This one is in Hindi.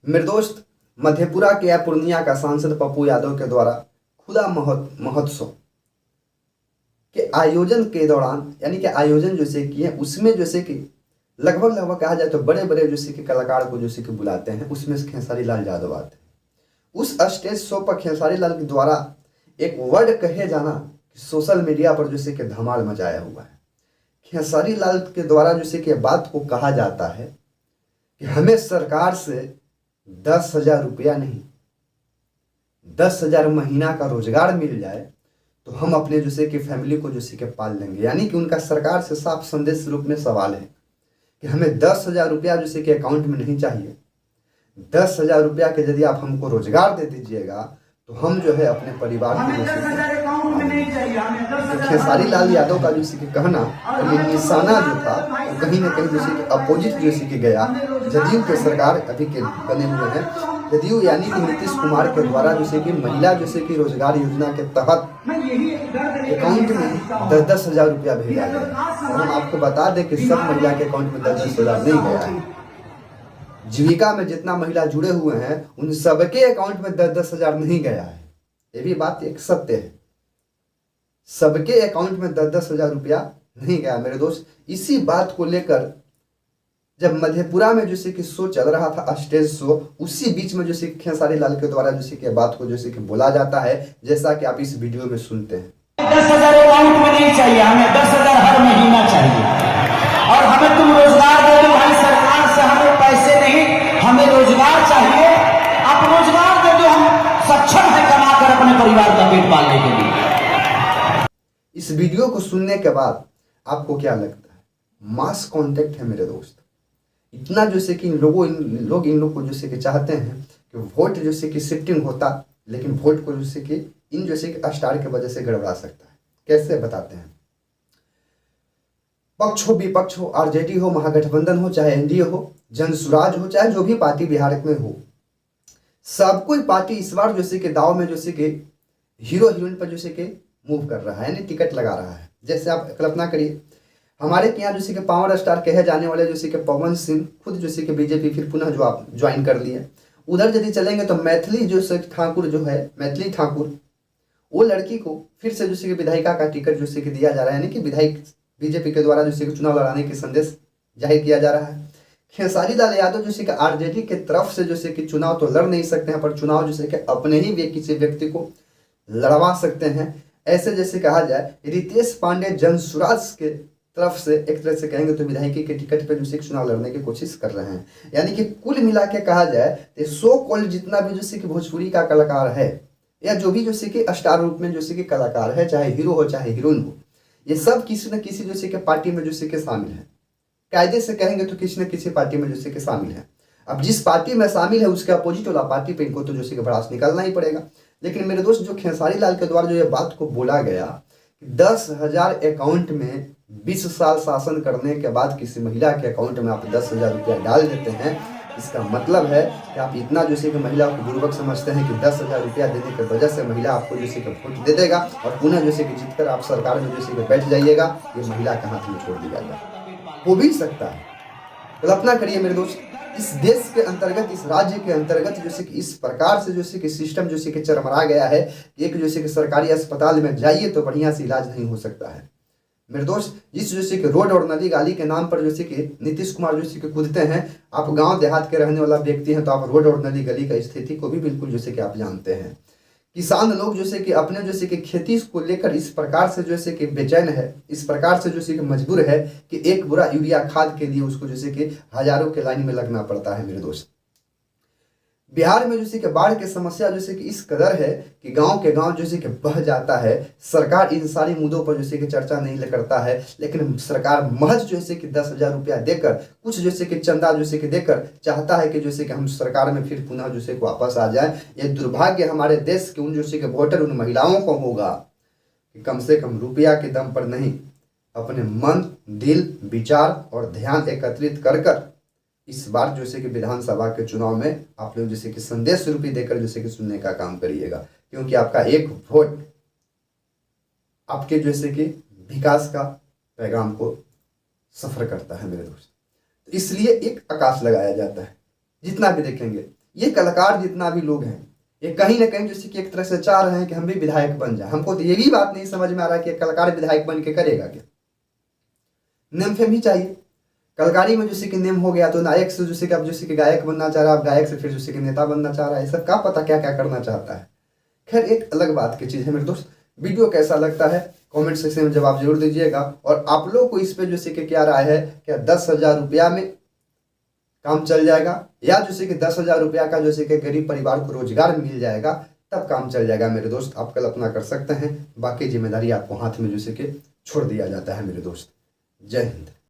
मेरे दोस्त, मधेपुरा के या पूर्णिया का सांसद पप्पू यादव के द्वारा खुला महोत्सव के आयोजन के दौरान यानी कि आयोजन जैसे किए उसमें जैसे कि लगभग कहा जाए तो बड़े बड़े जैसे कि कलाकार को जैसे कि बुलाते हैं, उसमें से खेसारी लाल यादव आते हैं। उस स्टेज शो पर खेसारी लाल के द्वारा एक वर्ड कहे जाना सोशल मीडिया पर जैसे कि धमाल मचाया हुआ है। खेसारी लाल के द्वारा जैसे कि बात को कहा जाता है कि हमें सरकार से 10,000 रुपया नहीं 10,000 महीना का रोजगार मिल जाए तो हम अपने जैसे कि फैमिली को जैसे कि पाल लेंगे। यानी कि उनका सरकार से साफ संदेश रूप में सवाल है कि हमें 10,000 रुपया जैसे कि अकाउंट में नहीं चाहिए। 10,000 रुपया के यदि आप हमको रोजगार दे दीजिएगा तो हम जो है अपने परिवार को खेसारी लाल यादव का जैसे कि कहना और ये निशाना जो था वो कहीं ना कहीं जैसे कि अपोजिट जैसे कि गया। जदयू के सरकार अभी के बने हुए हैं, जदयू यानी कि नीतीश कुमार के द्वारा जैसे कि महिला जैसे कि रोजगार योजना के तहत अकाउंट में 10,000 रुपया भेजा गया। और हम आपको बता दें कि सब महिला के अकाउंट में 10,000 नहीं गया है। जीविका में जितना महिला जुड़े हुए हैं उन सबके अकाउंट में 10,000 नहीं गया है। ये भी बात एक सत्य है, सबके अकाउंट में 10,000 रुपया नहीं गया मेरे दोस्त। इसी बात को लेकर जब मधेपुरा में जैसे कि शो चल रहा था, स्टेज शो, उसी बीच में जैसे खेसारी लाल के द्वारा जैसे कि बात को जैसे कि बोला जाता है, जैसा कि आप इस वीडियो में सुनते हैं। 10,000 अकाउंट में नहीं चाहिए, हमें 10,000 हर महीना चाहिए। और हमें तुम रोजगार दे दो भाई, सरकार से हमें पैसे नहीं, हमें रोजगार चाहिए। आप रोजगार दे दो, हम सक्षम है कमाकर अपने परिवार का पेट पालने के लिए। इस वीडियो को सुनने के बाद आपको क्या लगता है? मास कॉन्टेक्ट है मेरे दोस्त। इतना जैसे कि लोग इन लोग को जैसे कि चाहते हैं कि वोट जैसे कि शिफ्टिंग होता, लेकिन वोट को जैसे कि इन जैसे कि स्टार की वजह से गड़बड़ा सकता है। कैसे बताते हैं? पक्ष हो विपक्ष हो, आरजेडी हो, महागठबंधन हो, चाहे एनडीए हो, जनसुराज हो, चाहे जो भी पार्टी बिहार में हो, सब कोई पार्टी इस बार जैसे कि दाव में जैसे कि हीरो हीरोइन पर जैसे कि मूव कर रहा है, यानी टिकट लगा रहा है। जैसे आप कल्पना करिए, हमारे यहाँ जैसे कि पावर स्टार कहे जाने वाले जैसे कि पवन सिंह खुद जैसे कि बीजेपी फिर पुनः जो आप ज्वाइन कर लिए। उधर यदि चलेंगे तो मैथिली जो ठाकुर जो है, मैथिली ठाकुर, वो लड़की को फिर से जैसे कि विधायिका का टिकट जैसे कि दिया जा रहा है, यानी कि विधायक बीजेपी के द्वारा जैसे कि चुनाव लड़ाने के संदेश जाहिर किया जा रहा है। खेसारी लाल यादव जैसे कि आरजेडी के तरफ से जैसे कि चुनाव तो लड़ नहीं सकते हैं, पर चुनाव जैसे कि अपने ही किसी व्यक्ति को लड़वा सकते हैं। ऐसे जैसे कहा जाए, रितेश पांडे जनसुराज के तरफ से एक तरह से कहेंगे तो विधायकी के टिकट पर जैसे चुनाव लड़ने की कोशिश कर रहे हैं। यानी कि कुल मिला के कहा जाए तो सो कॉल्ड जितना भी जैसे कि भोजपुरी का कलाकार है या जो भी जैसे कि स्टार रूप में जैसे कि कलाकार है, चाहे हीरो हो चाहे हीरोइन हो, ये सब किसी न किसी जैसे कि पार्टी में जैसे कि शामिल है। कायदे से कहेंगे तो किसी न किसी पार्टी में जैसे कि शामिल है। अब जिस पार्टी में शामिल है उसके अपोजिट वाला पार्टी पे इनको तो जैसे कि भड़ास निकालना ही पड़ेगा। लेकिन मेरे दोस्त, जो खेसारी लाल के द्वारा जो ये बात को बोला गया, 10,000 अकाउंट में 20 साल शासन करने के बाद किसी महिला के अकाउंट में आप 10,000 रुपया डाल देते हैं, इसका मतलब है कि आप इतना जैसे कि महिला को बुर्बक समझते हैं कि 10,000 रुपया देने की वजह से महिला आपको जैसे कि वोट दे देगा और पुनः जैसे कि जीतकर आप सरकार में जैसे कि बैठ जाइएगा। ये महिला के हाथ में छोड़ दिया जाएगा। हो भी सकता है। कल्पना करिए मेरे दोस्त, इस देश के अंतर्गत, इस राज्य के अंतर्गत जैसे कि इस प्रकार से जैसे कि सिस्टम जैसे कि चरमरा गया है, एक जैसे कि सरकारी अस्पताल में जाइए तो बढ़िया से इलाज नहीं हो सकता है मेरे दोस्त। जिस जैसे कि रोड और नदी गाली के नाम पर जैसे कि नीतीश कुमार जैसे कि कूदते हैं, आप गांव देहात के रहने वाला व्यक्ति हैं तो आप रोड और नदी गली का स्थिति को भी बिल्कुल जैसे कि आप जानते हैं। किसान लोग जैसे कि अपने जैसे कि खेती को लेकर इस प्रकार से जैसे कि बेचैन है, इस प्रकार से जैसे कि मजबूर है कि एक बुरा यूरिया खाद के लिए उसको जैसे कि हजारों के लाइन में लगना पड़ता है मेरे दोस्त। बिहार में जैसे कि बाढ़ की समस्या जैसे कि इस कदर है कि गांव के गांव जैसे कि बह जाता है। सरकार इन सारी मुद्दों पर जैसे कि चर्चा नहीं करता है, लेकिन सरकार महज जैसे कि 10,000 रुपया देकर, कुछ जैसे कि चंदा जैसे कि देकर चाहता है कि जैसे कि हम सरकार में फिर पुनः जैसे कि वापस आ जाए। ये दुर्भाग्य हमारे देश के उन जैसे कि वोटर, उन महिलाओं को होगा कि कम से कम रुपया के दम पर नहीं, अपने मन, दिल, विचार और ध्यान एकत्रित कर इस बार जैसे कि विधानसभा के चुनाव में आप लोग जैसे कि संदेश रूपी देकर जैसे कि सुनने का काम करिएगा, क्योंकि आपका एक वोट आपके जैसे कि विकास का पैगाम को सफर करता है मेरे दोस्त। तो इसलिए एक आकाश लगाया जाता है, जितना भी देखेंगे ये कलाकार जितना भी लोग हैं ये कहीं ना कहीं जैसे कि एक तरह से चाह रहे हैं कि हम भी विधायक बन जाए। हमको तो ये भी बात नहीं समझ में आ रहा कि एक कलाकार विधायक बन के करेगा क्या। नेम फेम ही चाहिए। कलाकारी में जैसे कि नेम हो गया तो नायक से जैसे कि अब जैसे कि गायक बनना चाह रहा है, अब गायक से फिर जैसे कि नेता बनना चाह रहा है। सब क्या पता क्या क्या करना चाहता है। खैर एक अलग बात की चीज़ है मेरे दोस्त। वीडियो कैसा लगता है कमेंट सेक्शन में जवाब जरूर दीजिएगा। और आप लोग को इस पे जैसे कि क्या राय है, क्या 10,000 रुपया में काम चल जाएगा या जैसे कि 10,000 रुपया का जैसे कि गरीब परिवार को रोजगार मिल जाएगा तब काम चल जाएगा। मेरे दोस्त आप कल्पना कर सकते हैं, बाकी जिम्मेदारी आपको हाथ में जैसे कि छोड़ दिया जाता है मेरे दोस्त। जय हिंद।